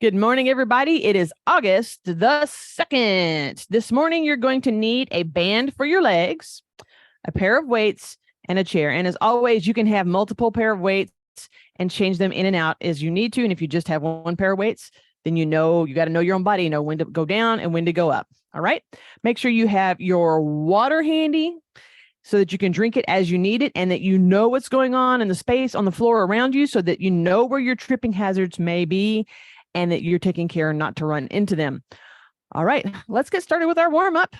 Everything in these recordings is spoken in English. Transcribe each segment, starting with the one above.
Good morning, everybody. It is August the 2nd. This morning, you're going to need a band for your legs, a pair of weights, and a chair. And as always, you can have multiple pair of weights and change them in and out as you need to. And if you just have one pair of weights, then you got to know your own body, when to go down and when to go up. All right. Make sure you have your water handy so that you can drink it as you need it and that you know what's going on in the space on the floor around you so that you know where your tripping hazards may be and that you're taking care not to run into them. All right, let's get started with our warm-up.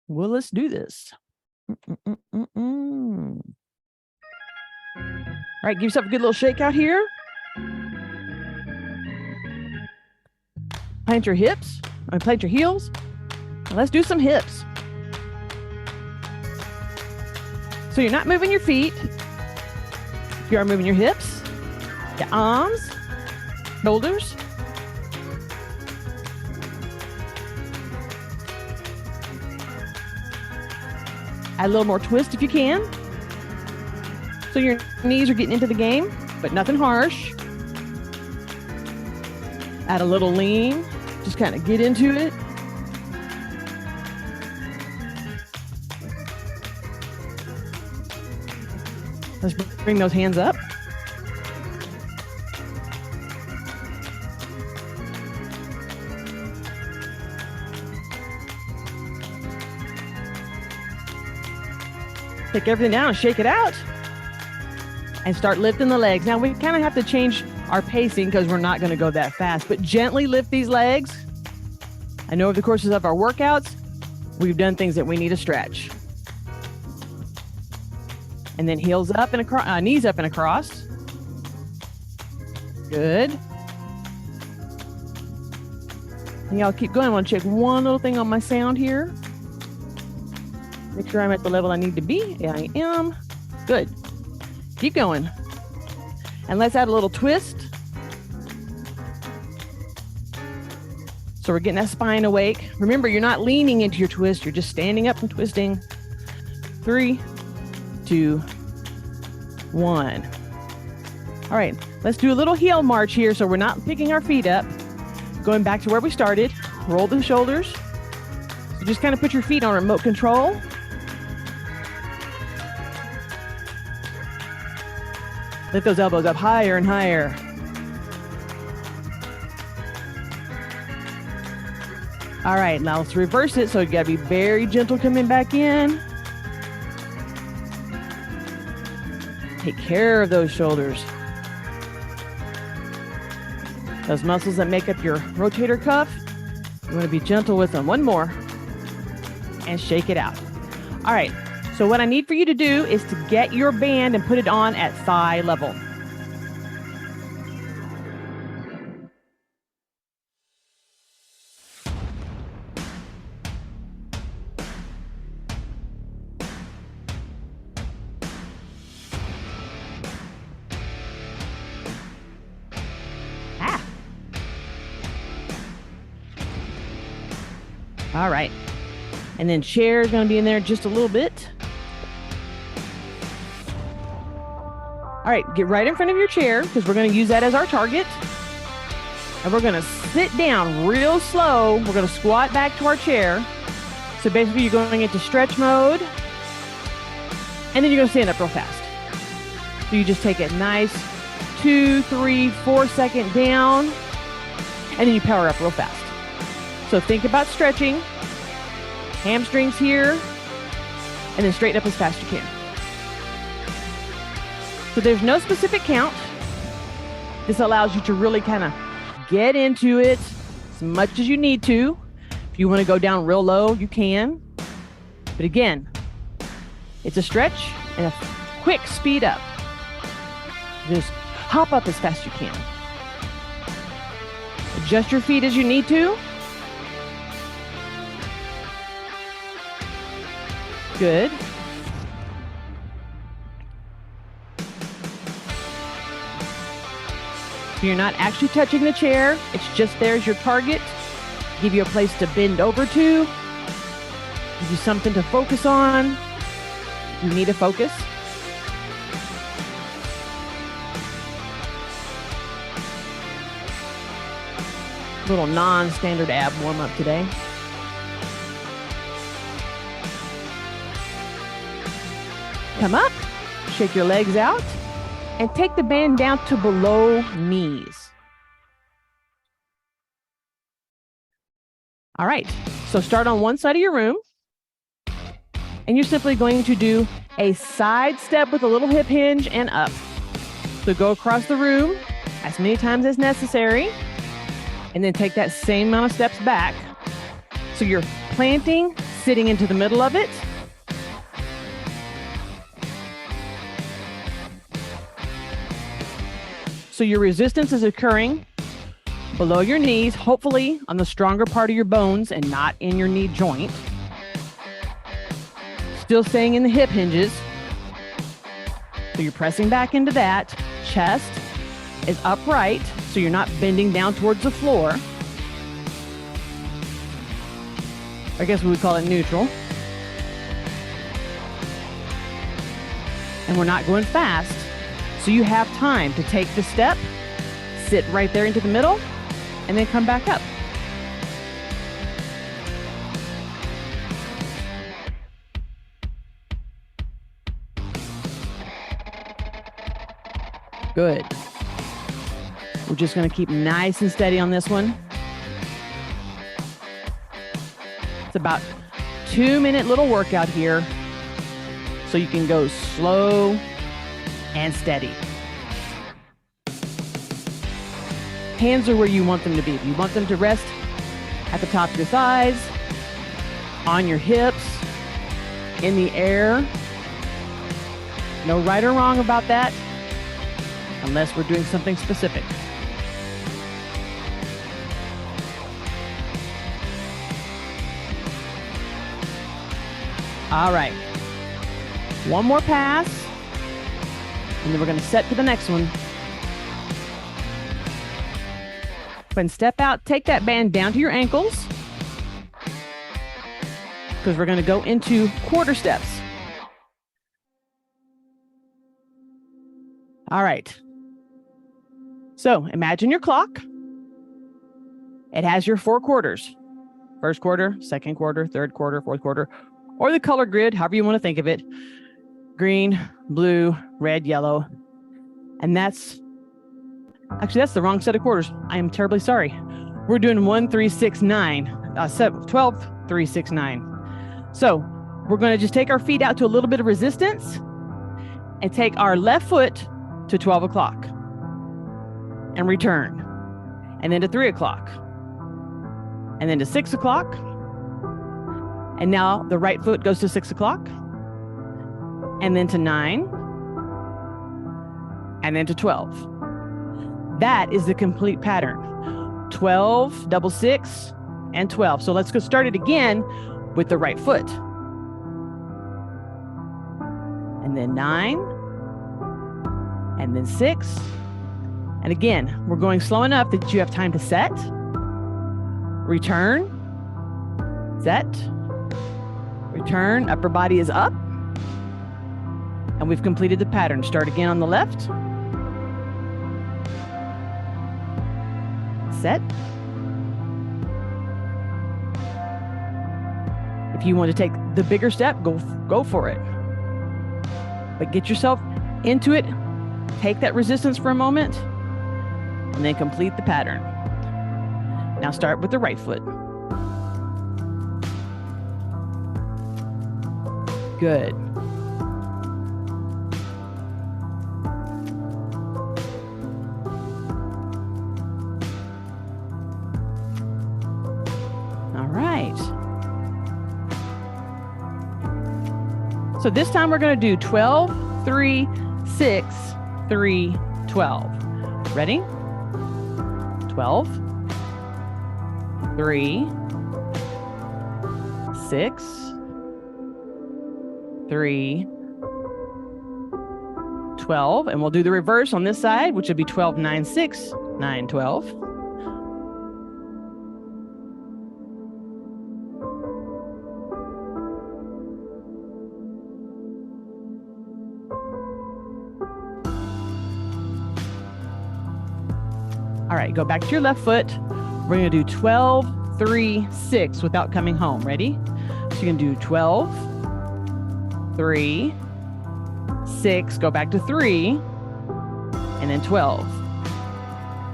Well, let's do this. All right, give yourself a good little shake out here. Plant your hips, plant your heels. Let's do some hips. So you're not moving your feet. You are moving your hips, your arms, shoulders. Add a little more twist if you can. So your knees are getting into the game, but nothing harsh. Add a little lean, just kind of get into it. Let's bring those hands up. Take everything down and shake it out and start lifting the legs. Now we kind of have to change our pacing because we're not going to go that fast, but gently lift these legs. I know over the courses of our workouts, we've done things that we need to stretch. And then heels up and across, knees up and across. Good. And y'all keep going. I want to check one little thing on my sound here. Make sure I'm at the level I need to be. Yeah, I am. Good. Keep going. And let's add a little twist. So we're getting that spine awake. Remember, you're not leaning into your twist. You're just standing up and twisting. 3, 2, 1. All right, let's do a little heel march here so we're not picking our feet up. Going back to where we started. Roll the shoulders. So just kind of put your feet on remote control. Lift those elbows up higher and higher. All right, now let's reverse it. So you got to be very gentle coming back in. Take care of those shoulders. Those muscles that make up your rotator cuff, you want to be gentle with them. One more. And shake it out. All right. So what I need for you to do is to get your band and put it on at thigh level. All right. And then chair is going to be in there just a little bit. All right, get right in front of your chair because we're going to use that as our target. And we're going to sit down real slow. We're going to squat back to our chair. So basically you're going into stretch mode. And then you're going to stand up real fast. So you just take a nice 2, 3, 4 second down. And then you power up real fast. So think about stretching. Hamstrings here. And then straighten up as fast as you can. So there's no specific count. This allows you to really kind of get into it as much as you need to. If you want to go down real low, you can. But again, it's a stretch and a quick speed up. Just hop up as fast as you can. Adjust your feet as you need to. Good. So you're not actually touching the chair. It's just there's your target. Give you a place to bend over to. Give you something to focus on. You need to focus. Little non-standard ab warm-up today. Come up, shake your legs out, and take the band down to below knees. All right, so start on one side of your room, and you're simply going to do a side step with a little hip hinge and up. So go across the room as many times as necessary, and then take that same amount of steps back. So you're planting, sitting into the middle of it. So your resistance is occurring below your knees, hopefully on the stronger part of your bones and not in your knee joint. Still staying in the hip hinges. So you're pressing back into that. Chest is upright, so you're not bending down towards the floor. I guess we would call it neutral. And we're not going fast, so you have time to take the step, sit right there into the middle, and then come back up. Good. We're just going to keep nice and steady on this one. It's about 2-minute little workout here, so you can go slow and steady. Hands are where you want them to be. If you want them to rest at the top of your thighs, on your hips, in the air. No right or wrong about that, unless we're doing something specific. All right. One more pass, and then we're going to set to the next one. Go ahead and step out. Take that band down to your ankles, because we're going to go into quarter steps. All right. So imagine your clock. It has your 4 quarters. First quarter, second quarter, third quarter, fourth quarter, or the color grid, however you want to think of it. Green, blue, red, yellow. And that's the wrong set of quarters. I am terribly sorry. We're doing 1, 3, 6, 9, 12, 3, 6, 9. So we're going to just take our feet out to a little bit of resistance and take our left foot to 12 o'clock and return. And then to 3 o'clock. And then to 6 o'clock. And now the right foot goes to 6 o'clock. And then to 9. And then to 12. That is the complete pattern. 12, double 6, and 12. So let's go start it again with the right foot. And then 9. And then 6. And again, we're going slow enough that you have time to set, return, set, return, upper body is up. And we've completed the pattern. Start again on the left. Set. If you want to take the bigger step, go for it. But get yourself into it. Take that resistance for a moment, and then complete the pattern. Now start with the right foot. Good. All right. So this time we're going to do 12, 3, 6, 3, 12. Ready? 12, 3, 6, 3, 12. And we'll do the reverse on this side, which would be 12, 9, 6, 9, 12. All right, go back to your left foot, We're going to do 12, 3, 6 without coming home. Ready? So you can do 12, 3, 6, go back to 3, and then 12,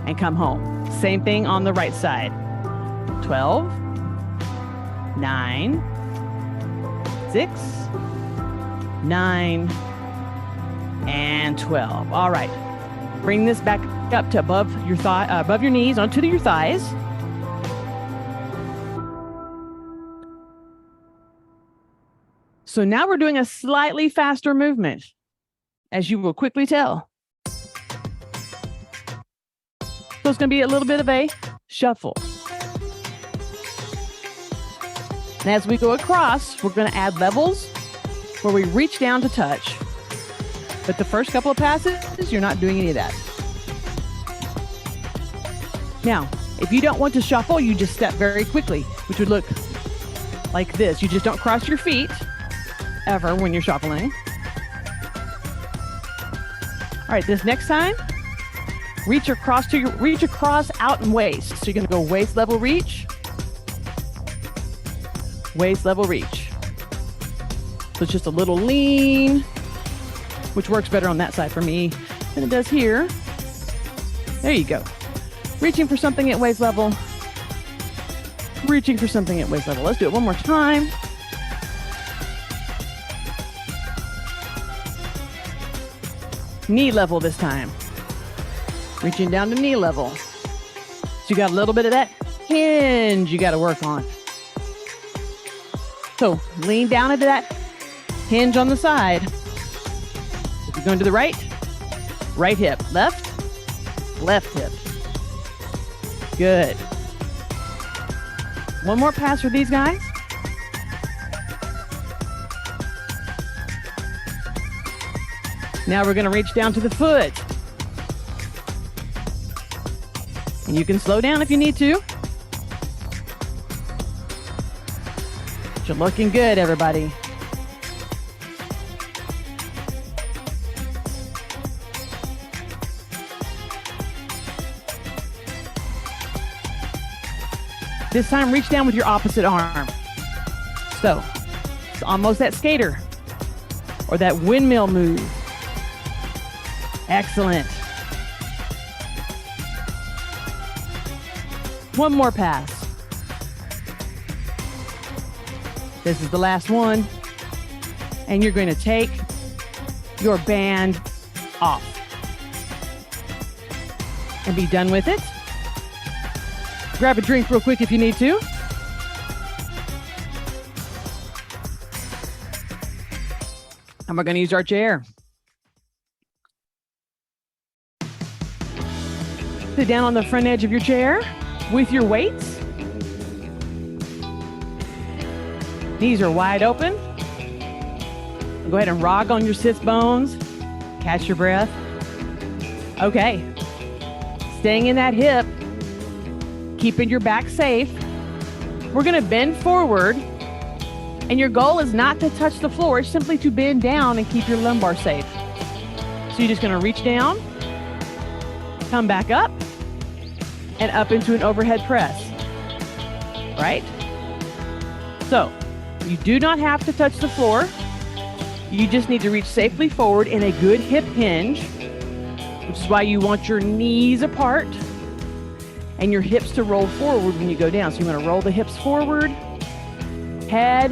and come home. Same thing on the right side. 12, 9, 6, 9, and 12. All right. Bring this back up to above your knees, onto your thighs. So now we're doing a slightly faster movement, as you will quickly tell. So it's going to be a little bit of a shuffle. And as we go across, we're going to add levels where we reach down to touch. But the first couple of passes, you're not doing any of that. Now, if you don't want to shuffle, you just step very quickly, which would look like this. You just don't cross your feet ever when you're shuffling. All right, this next time, reach across out and waist. So you're going to go waist level reach, waist level reach. So it's just a little lean, which works better on that side for me than it does here. There you go. Reaching for something at waist level. Reaching for something at waist level. Let's do it one more time. Knee level this time. Reaching down to knee level. So you got a little bit of that hinge you got to work on. So lean down into that hinge on the side. If you're going to the right, right hip, left hip. Good. One more pass for these guys. Now we're going to reach down to the foot. And you can slow down if you need to. But you're looking good, everybody. This time, reach down with your opposite arm. So, it's almost that skater or that windmill move. Excellent. One more pass. This is the last one. And you're going to take your band off and be done with it. Grab a drink real quick if you need to. And we're going to use our chair. Sit down on the front edge of your chair with your weights. Knees are wide open. Go ahead and rock on your sit bones. Catch your breath. Okay. Staying in that hip. Keeping your back safe. We're going to bend forward. And your goal is not to touch the floor. It's simply to bend down and keep your lumbar safe. So you're just going to reach down. Come back up. And up into an overhead press. Right? So, you do not have to touch the floor. You just need to reach safely forward in a good hip hinge, which is why you want your knees apart and your hips to roll forward when you go down. So you want to roll the hips forward, head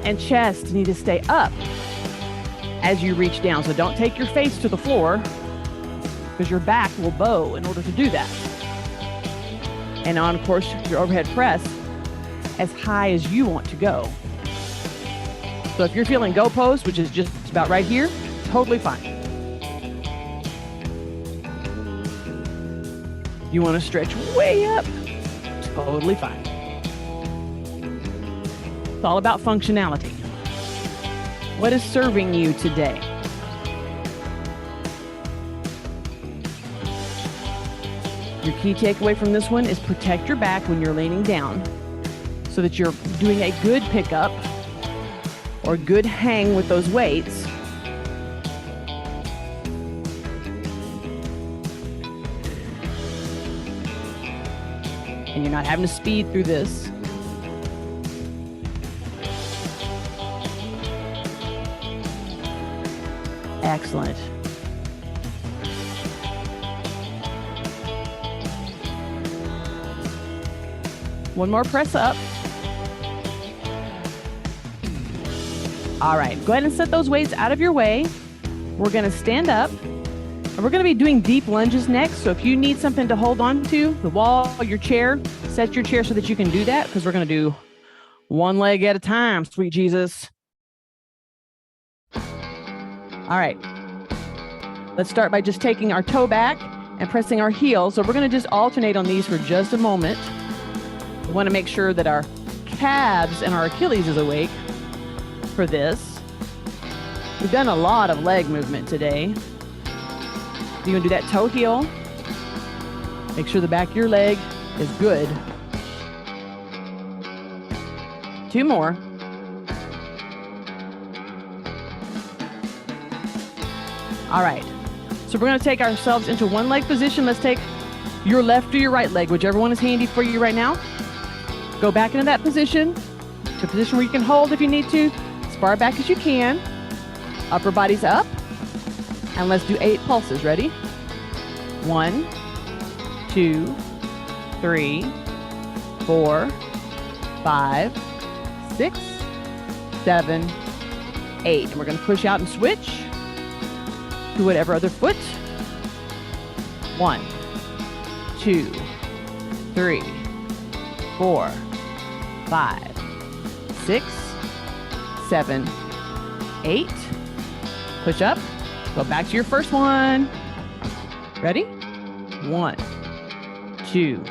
and chest need to stay up as you reach down. So don't take your face to the floor because your back will bow in order to do that. And on, of course, your overhead press as high as you want to go. So if you're feeling go pose, which is just about right here, totally fine. You want to stretch way up, totally fine. It's all about functionality. What is serving you today? Your key takeaway from this one is protect your back when you're leaning down so that you're doing a good pickup or good hang with those weights. and you're not having to speed through this. Excellent. One more press up. All right, go ahead and set those weights out of your way. We're gonna stand up, and we're gonna be doing deep lunges next. So if you need something to hold on to, the wall, your chair, set your chair so that you can do that, because we're gonna do one leg at a time, sweet Jesus. All right, let's start by just taking our toe back and pressing our heel. So we're gonna just alternate on these for just a moment. We wanna make sure that our calves and our Achilles is awake for this. We've done a lot of leg movement today. You're gonna do that toe heel. Make sure the back of your leg is good. 2 more. All right, so we're gonna take ourselves into one leg position. Let's take your left or your right leg, whichever one is handy for you right now. Go back into that position, to a position where you can hold if you need to, as far back as you can. Upper body's up, and let's do 8 pulses. Ready? 1, 2, 3, 4, 5, 6, 7, 8. And we're gonna push out and switch to whatever other foot. 1, 2, 3, 4, 5, 6, 7, 8. Push up. Go back to your first one. Ready? 1, 2,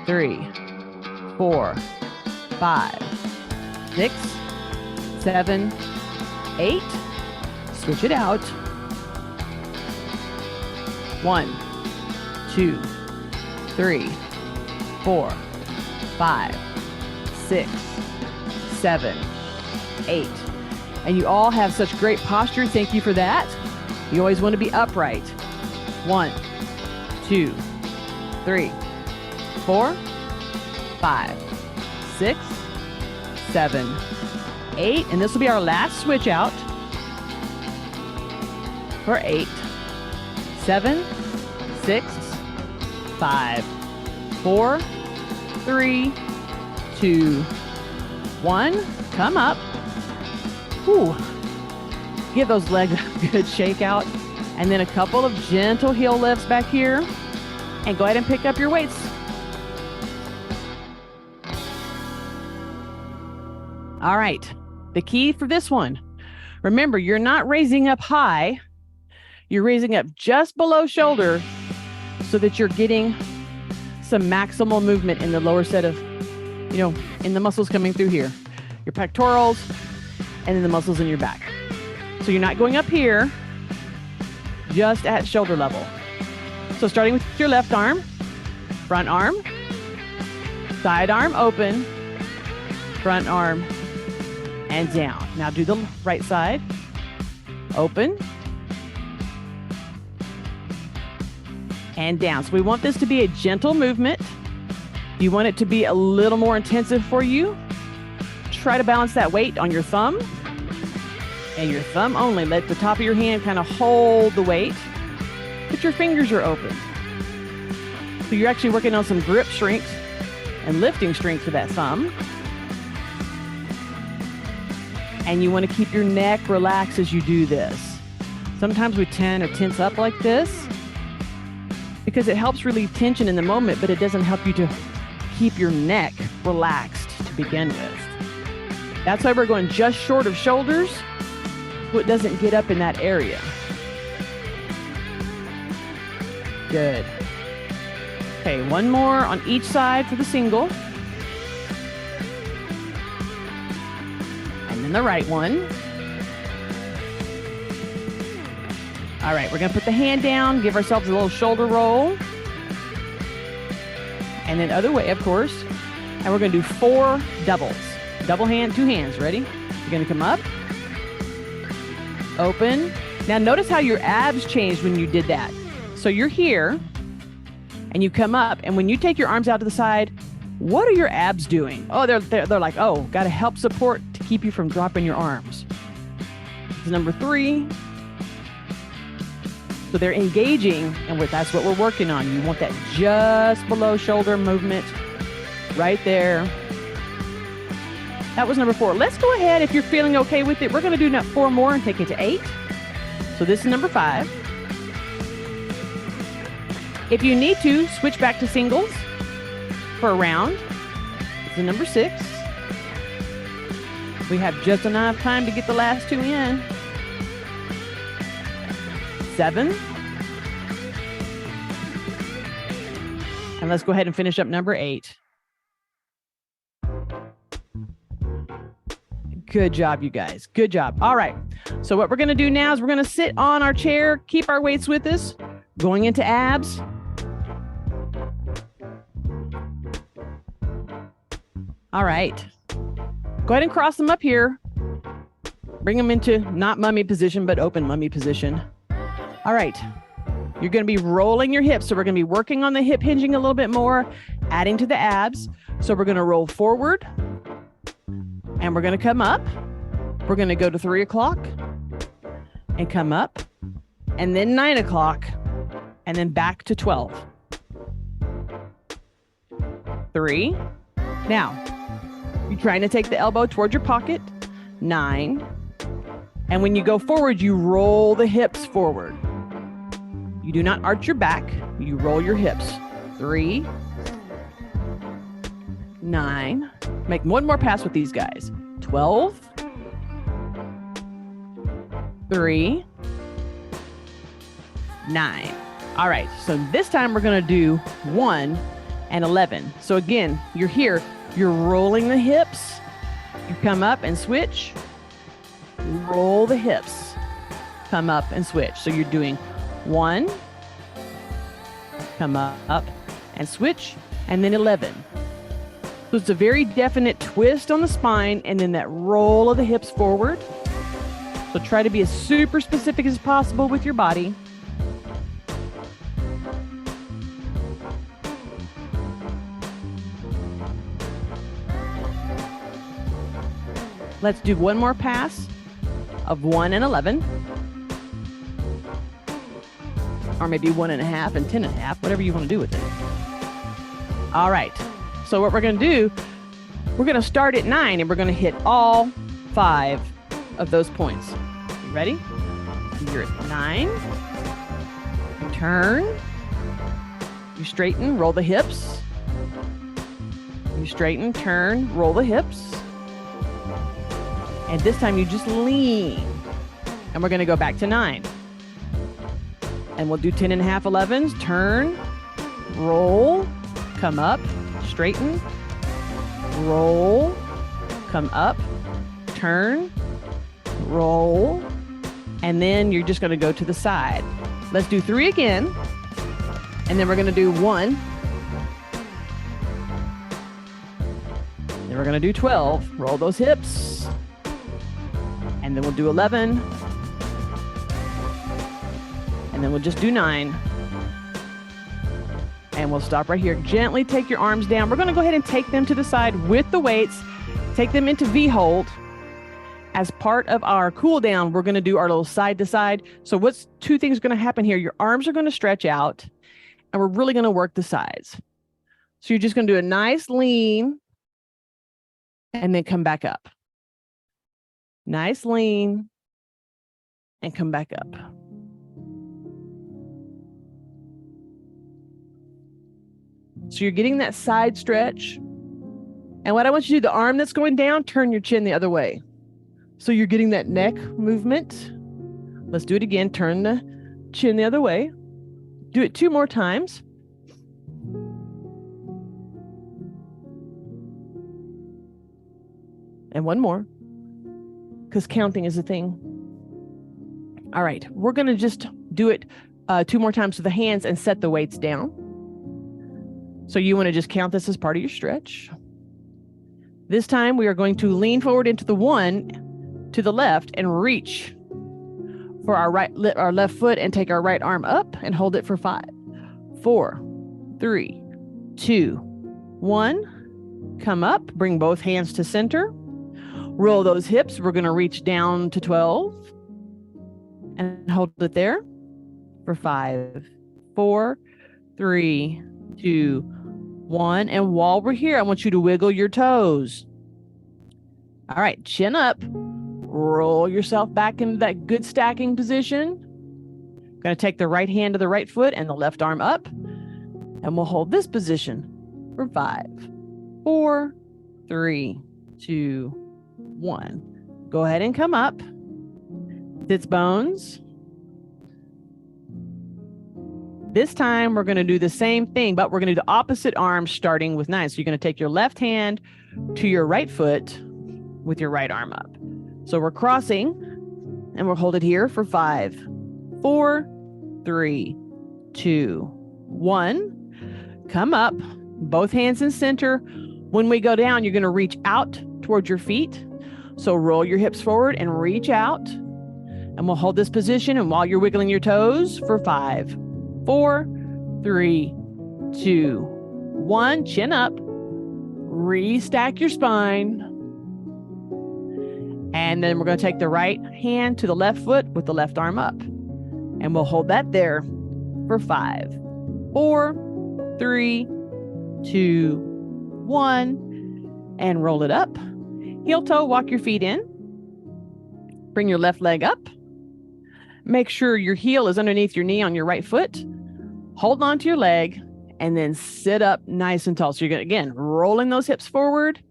3, 4, 5, 6, 7, 8. Switch it out. 1, 2, 3, 4, 5, 6, 7, 8. And you all have such great posture. Thank you for that. You always want to be upright. 1, 2, 3, 4, 5, 6, 7, 8. And this will be our last switch out for 8, 7, 6, 5, 4, 3, 2, 1. Come up. Whew. Give those legs a good shake out. And then a couple of gentle heel lifts back here. And go ahead and pick up your weights. All right. The key for this one. Remember, you're not raising up high. You're raising up just below shoulder so that you're getting some maximal movement in the lower set of, in the muscles coming through here. Your pectorals and then the muscles in your back. So you're not going up here, just at shoulder level. So starting with your left arm, front arm, side arm open, front arm, and down. Now do the right side, open, and down. So we want this to be a gentle movement. You want it to be a little more intensive for you. Try to balance that weight on your thumb and your thumb only. Let the top of your hand kind of hold the weight, but your fingers are open. So you're actually working on some grip strength and lifting strength with that thumb. And you want to keep your neck relaxed as you do this. Sometimes we tend to tense up like this because it helps relieve tension in the moment, but it doesn't help you to keep your neck relaxed to begin with. That's why we're going just short of shoulders, so it doesn't get up in that area. Good. Okay, one more on each side for the single. And then the right one. All right, we're gonna put the hand down, give ourselves a little shoulder roll. And then other way, of course. And we're gonna do 4 doubles. Double hand, 2 hands, ready? You're gonna come up, open. Now notice how your abs changed when you did that. So you're here, and you come up. And when you take your arms out to the side, what are your abs doing? Oh, they're like, oh, got to help support to keep you from dropping your arms. It's number 3. So they're engaging, and that's what we're working on. You want that just below shoulder movement right there. That was number 4. Let's go ahead. If you're feeling okay with it, we're going to do 4 more and take it to 8. So this is number 5. If you need to, switch back to singles for a round. This is number 6. We have just enough time to get the last 2 in. 7. And let's go ahead and finish up number 8. Good job, you guys. Good job. All right. So what we're going to do now is we're going to sit on our chair, keep our weights with us, going into abs. All right. Go ahead and cross them up here. Bring them into not mummy position, but open mummy position. All right. You're going to be rolling your hips. So we're going to be working on the hip hinging a little bit more, adding to the abs. So we're going to roll forward and we're going to come up. We're going to go to 3 o'clock and come up, and then 9 o'clock and then back to 12. 3. Now, you're trying to take the elbow towards your pocket. 9. And when you go forward, you roll the hips forward. You do not arch your back. You roll your hips. 3. 9. Make one more pass with these guys. 12. 3. 9. All right. So this time we're going to do 1 and 11. So again, you're here. You're rolling the hips. You come up and switch. Roll the hips. Come up and switch. So you're doing 1, come up and switch, and then 11. So it's a very definite twist on the spine and then that roll of the hips forward. So try to be as super specific as possible with your body. Let's do one more pass of 1 and 11. Or maybe 1.5 and 10.5, whatever you want to do with it. All right. So what we're going to do, we're going to start at 9 and we're going to hit all 5 of those points. You ready? You're at 9. You turn. You straighten, roll the hips. You straighten, turn, roll the hips. And this time you just lean. And we're going to go back to 9. And we'll do 10.5 11s. Turn, roll, come up, straighten, roll, come up, turn, roll, and then you're just going to go to the side. Let's do 3 again. And then we're going to do 1. Then we're going to do 12. Roll those hips. And then we'll do 11. And then we'll just do 9. And we'll stop right here. Gently take your arms down. We're going to go ahead and take them to the side with the weights. Take them into V-hold. As part of our cool down, we're going to do our little side to side. So what's 2 things going to happen here? Your arms are going to stretch out and we're really going to work the sides. So you're just going to do a nice lean and then come back up. Nice lean and come back up. So you're getting that side stretch. And what I want you to do, the arm that's going down, turn your chin the other way. So you're getting that neck movement. Let's do it again. Turn the chin the other way. Do it 2 more times. And 1 more. Because counting is a thing. All right. We're going to just do it 2 more times with the hands and set the weights down. So you want to just count this as part of your stretch. This time we are going to lean forward into the 1 to the left and reach for our left foot and take our right arm up and hold it for 5, 4, 3, 2, 1. Come up, bring both hands to center. Roll those hips. We're going to reach down to 12 and hold it there for 5, 4, 3, 2, 1. And while we're here, I want you to wiggle your toes. All right, chin up. Roll yourself back into that good stacking position. Going to take the right hand to the right foot and the left arm up. And we'll hold this position for 5, 4, 3, 2, 1. Go ahead and come up. Sits bones. This time we're going to do the same thing, but we're going to do the opposite arm starting with 9. So you're going to take your left hand to your right foot with your right arm up. So we're crossing and we'll hold it here for 5, 4, 3, 2, 1. Come up, both hands in center. When we go down, you're going to reach out towards your feet. So roll your hips forward and reach out. And we'll hold this position. And while you're wiggling your toes for 5, 4, 3, 2, 1. Chin up. Restack your spine. And then we're going to take the right hand to the left foot with the left arm up. And we'll hold that there for 5, 4, 3, 2, 1. And roll it up. Heel toe, walk your feet in. Bring your left leg up. Make sure your heel is underneath your knee on your right foot. Hold on to your leg and then sit up nice and tall. So you're going to, again, rolling those hips forward.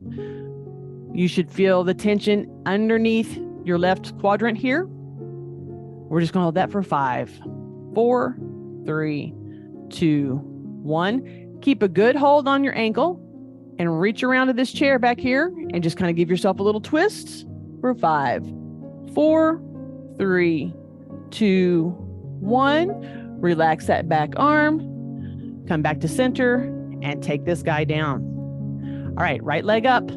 You should feel the tension underneath your left quadrant here. We're just going to hold that for 5, 4, 3, 2, 1. Keep a good hold on your ankle and reach around to this chair back here and just kind of give yourself a little twist for 5, 4, 3, 2, 1. Relax that back arm. Come back to center and take this guy down. All right, right leg up.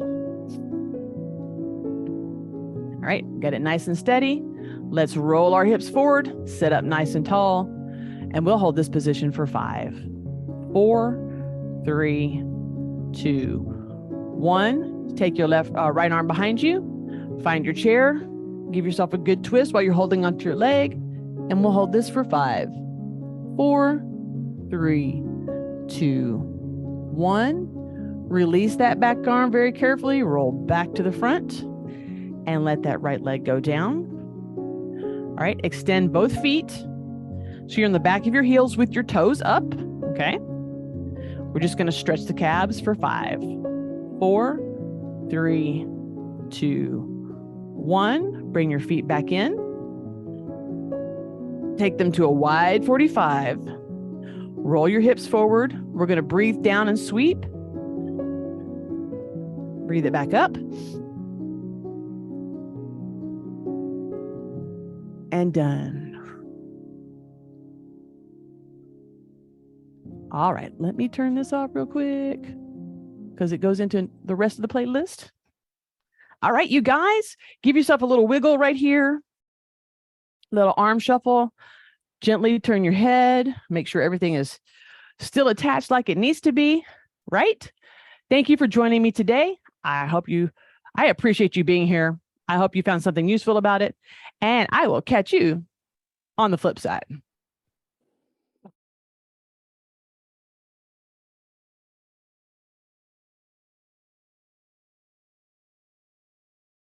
All right, get it nice and steady. Let's roll our hips forward, sit up nice and tall, and we'll hold this position for 5, 4, 3, 2, 1. Take your right arm behind you. Find your chair. Give yourself a good twist while you're holding onto your leg, and we'll hold this for 5, 4, 3, 2, 1. Release that back arm very carefully. Roll back to the front and let that right leg go down. All right, extend both feet. So you're on the back of your heels with your toes up, okay? We're just gonna stretch the calves for 5, 4, 3, 2, 1. Bring your feet back in. Take them to a wide 45. Roll your hips forward. We're gonna breathe down and sweep. Breathe it back up. And done. All right, let me turn this off real quick because it goes into the rest of the playlist. All right, you guys, give yourself a little wiggle right here. Little arm shuffle. Gently turn your head. Make sure everything is still attached like it needs to be, right? Thank you for joining me today. I appreciate you being here. I hope you found something useful about it. And I will catch you on the flip side.